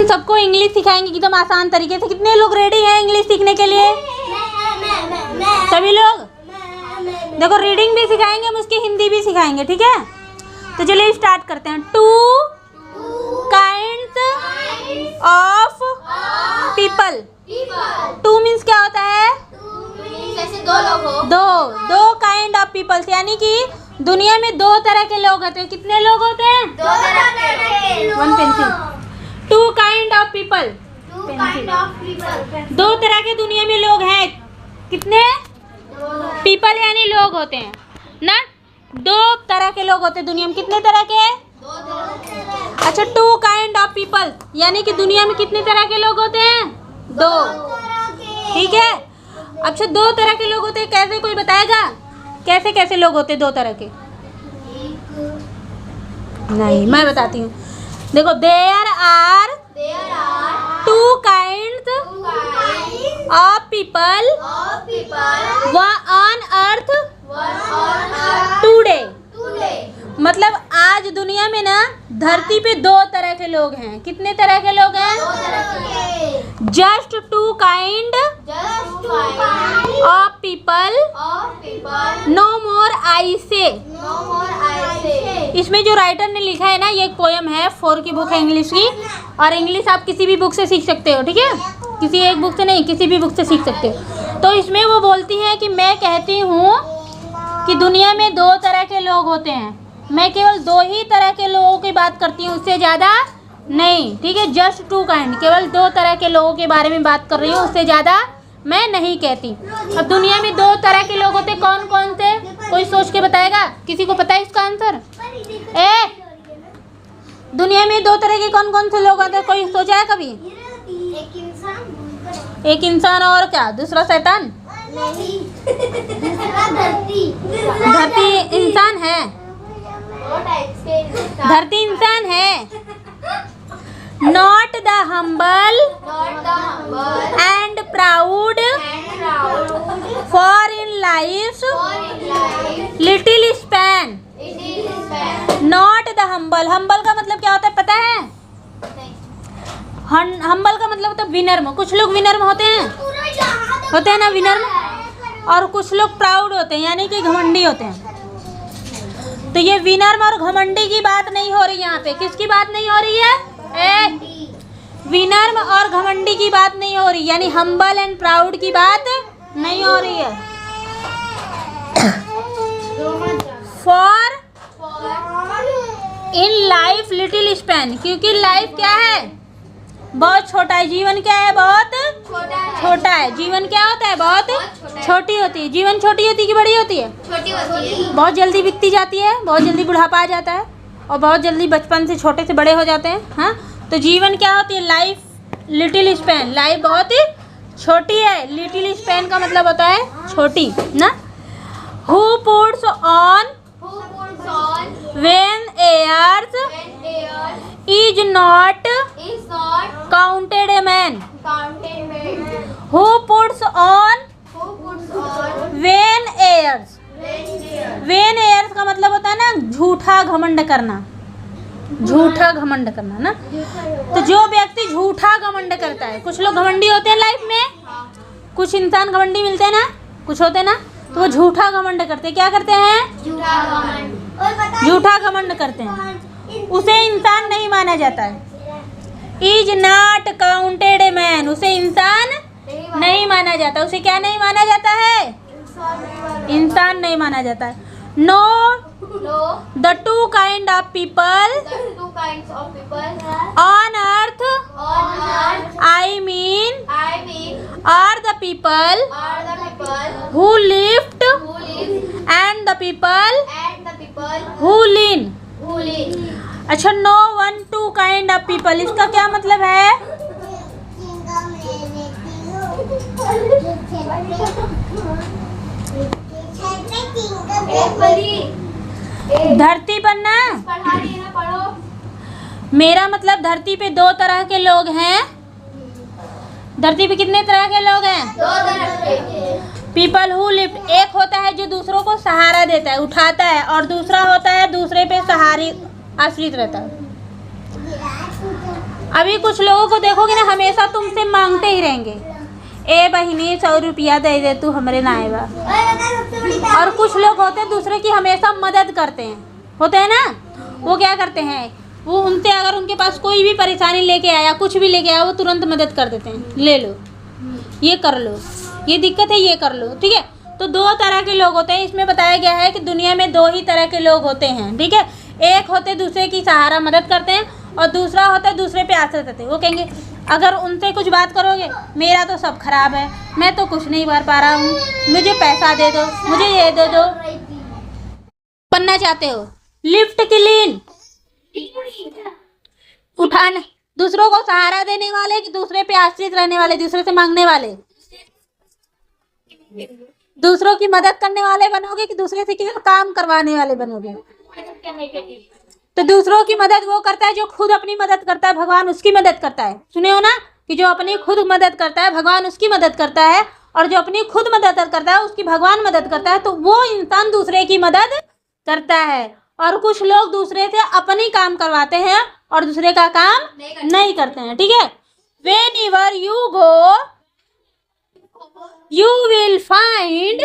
सबको इंग्लिश सिखाएंगे एकदम आसान तरीके से। कितने लोग रेडी हैं इंग्लिश सीखने के लिए? सभी लोग? देखो रीडिंग भी सिखाएंगे, हम उसकी हिंदी भी सिखाएंगे, ठीक है? तो चलिए स्टार्ट करते हैं। 2 काइंड्स ऑफ पीपल। 2 मीन्स क्या होता है? जैसे 2 लोग हो। दो काइंड ऑफ पीपल्स, यानी कि दुनिया में 2 तरह के लोग होते हैं। कितने लोग होते हैं? 2 तरह के। 1 pencil. 2 kind of people. 2 kind of people. 2 तरह के दुनिया में लोग हैं। कितने? पीपल यानी लोग होते हैं ना। 2 तरह के लोग होते हैं दुनिया में। कितने तरह के? 2 तरह के। अच्छा, 2 काइंड ऑफ पीपल यानी कि दुनिया में कितने तरह के लोग होते हैं? 2। ठीक है। अच्छा, 2 तरह के लोग होते हैं, कैसे कोई बताएगा? कैसे कैसे लोग होते हैं 2 तरह के? नहीं, मैं बताती हूँ। देखो, there are 2 kinds of people on earth today. मतलब आज दुनिया में ना धरती पे 2 तरह के लोग हैं। कितने तरह के लोग हैं? Just 2 kind of people, no more I say. इसमें जो राइटर ने लिखा है ना, ये एक पोयम है, 4 की बुक है इंग्लिश की। और इंग्लिश आप किसी भी बुक से सीख सकते हो, ठीक है? किसी एक बुक से नहीं, किसी भी बुक से सीख सकते हो। तो इसमें वो बोलती हैं कि मैं कहती हूँ कि दुनिया में 2 तरह के लोग होते हैं। मैं केवल 2 ही तरह के लोगों की बात करती हूँ, उससे ज़्यादा नहीं, ठीक है? जस्ट 2 काइंड, केवल 2 तरह के लोगों के बारे में बात कर रही हूँ, उससे ज़्यादा मैं नहीं कहती। अब दुनिया में 2 तरह के लोग होते, कौन कौन से? कोई सोच के बताएगा? किसी को पता है इसका आंसर? दुनिया में 2 तरह के कौन कौन से लोग होते हैं? कोई सोचा है कभी? एक इंसान और क्या? दूसरा शैतान? धरती इंसान है। धरती इंसान है। Not the humble and proud, for in life little span. Not the humble. Humble का मतलब क्या होता है पता है? हम्बल का मतलब होता है विनम्र। कुछ लोग विनम्र होते हैं ना, विनम्र। और कुछ लोग प्राउड होते हैं, यानी कि घमंडी होते हैं। तो ये विनम्र और घमंडी की बात नहीं हो रही यहाँ पे। किसकी बात नहीं हो रही है? विनम्र और घमंडी की बात नहीं हो रही, यानी हम्बल एंड प्राउड की बात नहीं हो रही है। For in life little span, क्योंकि लाइफ क्या है? बहुत छोटा है। जीवन क्या है? बहुत छोटा है। जीवन क्या होता है? बहुत छोटी होती है। जीवन छोटी होती है कि बड़ी होती है? छोटी होती है। बहुत जल्दी बीतती जाती है, बहुत जल्दी बुढ़ापा आ जाता है, और बहुत जल्दी बचपन से छोटे से बड़े हो जाते हैं। हाँ, तो जीवन क्या होती है? Life little span. लाइफ बहुत ही छोटी है। लिटिल स्पैन का मतलब होता है छोटी ना। Who puts on when years is not counted a man. Who puts on when years. when years का मतलब होता है ना झूठा घमंड करना। झूठा घमंड करना ना। तो जो व्यक्ति झूठा घमंड करता है, कुछ लोग घमंडी होते हैं लाइफ में, कुछ इंसान घमंडी मिलते हैं ना, कुछ होते हैं ना, तो वो झूठा घमंड करते हैं। क्या करते हैं? झूठा घमंड करते हैं। उसे इंसान नहीं माना जाता है। Is not counted a man. उसे इंसान नहीं माना जाता। उसे क्या नहीं माना जाता है? इंसान नहीं माना जाता है। Know the 2 kind of people on earth, I mean are the people who lift and the people who lean. अच्छा, नो 1 2 काइंड ऑफ पीपल, इसका क्या मतलब है? धरती पर ना, मेरा मतलब धरती पे 2 तरह के लोग हैं। धरती पे कितने तरह के लोग हैं? 2 तरह के। पीपल हु लिफ्ट, एक होता है जो दूसरों को सहारा देता है, उठाता है, और दूसरा होता है दूसरे पे सहारी आश्रित रहता है। अभी कुछ लोगों को देखोगे ना, हमेशा तुमसे मांगते ही रहेंगे, ए बहिनी 100 रुपया दे दे तू हमरे नायबा। और कुछ लोग होते हैं दूसरे की हमेशा मदद करते हैं, होते हैं ना, वो क्या करते हैं, वो उनसे अगर उनके पास कोई भी परेशानी लेके आया, कुछ भी लेके आया, वो तुरंत मदद कर देते हैं, ले लो, ये कर लो, ये दिक्कत है, ये कर लो, ठीक है। तो दो तरह के लोग होते हैं, इसमें बताया गया है कि दुनिया में दो ही तरह के लोग होते हैं, ठीक है। एक होते दूसरे की सहारा मदद करते हैं, और दूसरा होता है दूसरे पे आश्रित रहते हैं। वो कहेंगे अगर उनसे कुछ बात करोगे, मेरा तो सब खराब है, मैं तो कुछ नहीं कर पा रहा हूँ, मुझे पैसा दे दो, मुझे ये दे दो। बनना चाहते हो लिफ्ट क्लीन, उठाने, दूसरों को सहारा देने वाले कि दूसरे पे आश्रित रहने वाले, दूसरे से मांगने वाले? दूसरों की मदद करने वाले बनोगे कि दूसरे से किसी काम करवाने वाले बनोगे? तो दूसरों की मदद वो करता है जो खुद अपनी मदद करता है, भगवान उसकी मदद करता है। सुने हो ना कि जो अपनी खुद मदद करता है भगवान उसकी मदद करता है, और जो अपनी खुद मदद करता है उसकी भगवान मदद करता है। तो वो इंसान दूसरे की मदद करता है। और कुछ लोग दूसरे से अपनी काम करवाते हैं और दूसरे का काम नहीं करते हैं, ठीक है। Whenever you go, you will find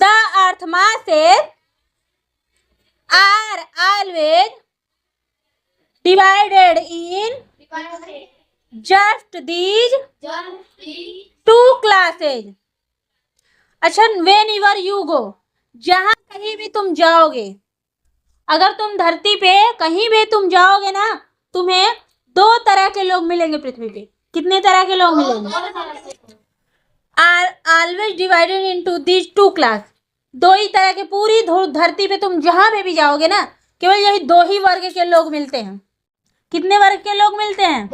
the earth masses are always divided in just these two classes। अच्छा, whenever you go, जहां कहीं भी तुम जाओगे, अगर तुम धरती पे कहीं भी तुम जाओगे ना, तुम्हें दो तरह के लोग मिलेंगे पृथ्वी पे। कितने तरह के लोग मिलेंगे? Are always divided into these two class. दो ही तरह के, पूरी धरती पे तुम जहां पे भी जाओगे ना, केवल यही दो ही वर्ग के लोग मिलते हैं। कितने वर्ग के लोग मिलते हैं?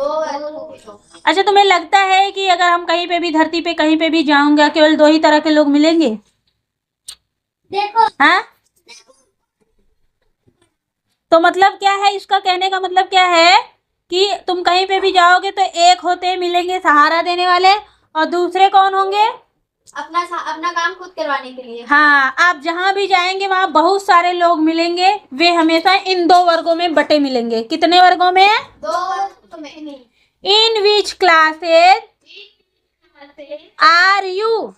अच्छा, तुम्हें लगता है कि अगर हम कहीं पे भी धरती पे कहीं पे भी जाऊंगा, केवल दो ही तरह के लोग मिलेंगे? देखो, हाँ, तो मतलब क्या है, इसका कहने का मतलब क्या है कि तुम कहीं पे भी जाओगे तो एक होते मिलेंगे सहारा देने वाले, और दूसरे कौन होंगे? अपना काम खुद करवाने के लिए। हाँ, आप जहां भी जाएंगे वहां बहुत सारे लोग मिलेंगे, वे हमेशा इन दो वर्गों में बटे मिलेंगे। कितने वर्गों में? दो में। इन विच क्लासेस आर यू?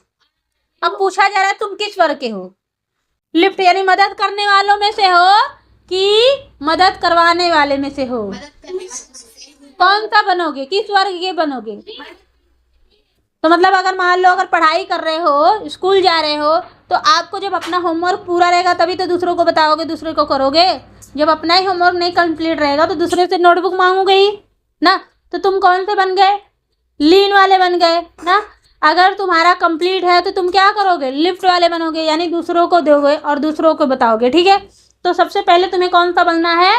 अब पूछा जा रहा है तुम किस वर्ग के हो? लिफ्ट यानी मदद करने वालों में से हो कि मदद करवाने वाले में से हो? कौन सा बनोगे, किस वर्ग के बनोगे? तो मतलब अगर मान लो अगर पढ़ाई कर रहे हो, स्कूल जा रहे हो, तो आपको जब अपना होमवर्क पूरा रहेगा तभी तो दूसरों को बताओगे, दूसरे को करोगे। जब अपना ही होमवर्क नहीं कंप्लीट रहेगा तो दूसरे से नोटबुक मांगोगे ही ना। तो तुम कौन से बन गए? लीन वाले बन गए ना। अगर तुम्हारा कंप्लीट है तो तुम क्या करोगे? लिफ्ट वाले बनोगे, यानी दूसरों को दोगे और दूसरों को बताओगे, ठीक है। तो सबसे पहले तुम्हें कौन सा बनना है?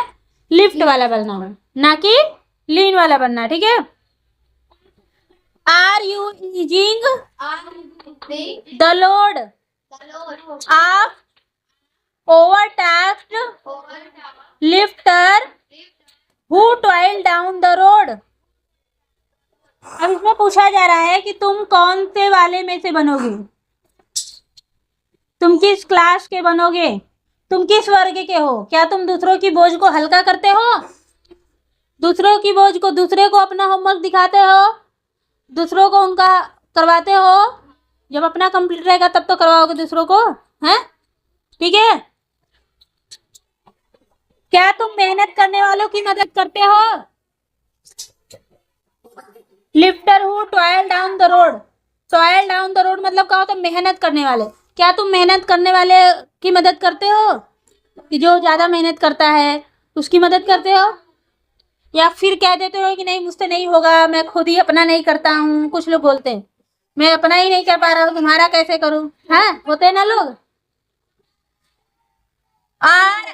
लिफ्ट वाला बनना है, ना कि लीन वाला बनना है, ठीक है। Are you easing the load of overtasked lifter who toil down the road? अब इसमें पूछा जा रहा है कि तुम कौन से वाले में से बनोगे, तुम किस क्लास के बनोगे, तुम किस वर्ग के हो? क्या तुम दूसरों की बोझ को हल्का करते हो? दूसरों की बोझ को, दूसरे को अपना होमवर्क दिखाते हो, दूसरों को उनका करवाते हो? जब अपना कंप्लीट रहेगा तब तो करवाओगे दूसरों को, हैं? ठीक है। क्या तुम मेहनत करने वालों की मदद करते हो? Lifter who toil down the road. Toil down the road मतलब क्या होता है? मेहनत करने वाले। क्या तुम मेहनत करने वाले की मदद करते हो कि जो ज्यादा मेहनत करता है उसकी मदद करते हो? या फिर कह देते हो कि नहीं मुझसे नहीं होगा, मैं खुद ही अपना नहीं करता हूँ? कुछ लोग बोलते हैं मैं अपना ही नहीं कर पा रहा हूँ, तुम्हारा कैसे करूँ? हाँ, होते हैं ना लोग। Are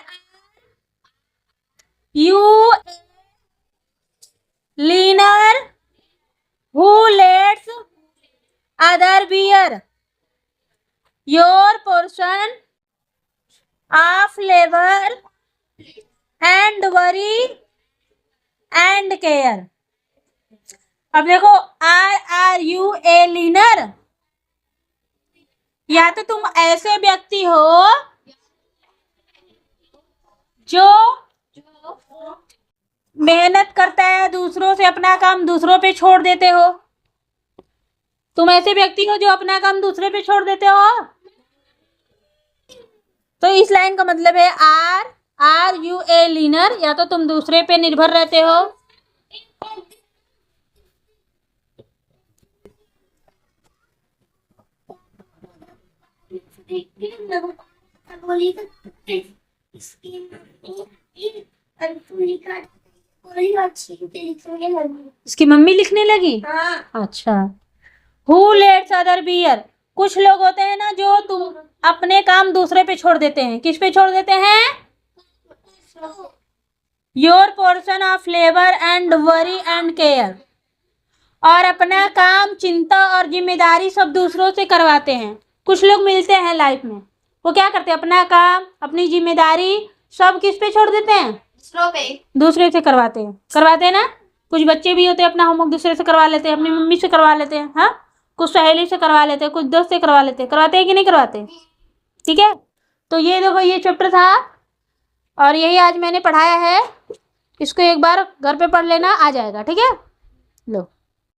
you leaner who lets other bear your portion of labor and worry and care? अब देखो, आर यू ए लीनर, या तो तुम ऐसे व्यक्ति हो जो मेहनत करता है दूसरों से, अपना काम दूसरों पे छोड़ देते हो। तुम ऐसे व्यक्ति हो जो अपना काम दूसरे पे छोड़ देते हो। तो इस लाइन का मतलब है आर यू ए लीनर, या तो तुम दूसरे पे निर्भर रहते हो। इसकी मम्मी लिखने लगी। अच्छा। हु लेट्स अदर बियर, कुछ लोग होते हैं ना जो तुम अपने काम दूसरे पे छोड़ देते हैं। किस पे छोड़ देते हैं? Your portion of labour and worry and care, और अपना काम, चिंता और जिम्मेदारी सब दूसरों से करवाते हैं। कुछ लोग मिलते हैं लाइफ में, वो क्या करते हैं? अपना काम, अपनी जिम्मेदारी सब किस पे छोड़ देते हैं? दूसरे से करवाते हैं ना। कुछ बच्चे भी होते हैं अपना होमवर्क दूसरे से करवा लेते हैं, अपनी मम्मी से करवा लेते हैं, हाँ, कुछ सहेली से करवा लेते हैं, कुछ दोस्त से करवा लेते हैं। करवाते हैं कि नहीं करवाते? ठीक है, तो ये देखो ये चैप्टर था और यही आज मैंने पढ़ाया है। इसको एक बार घर पे पढ़ लेना, आ जाएगा। ठीक है, लो।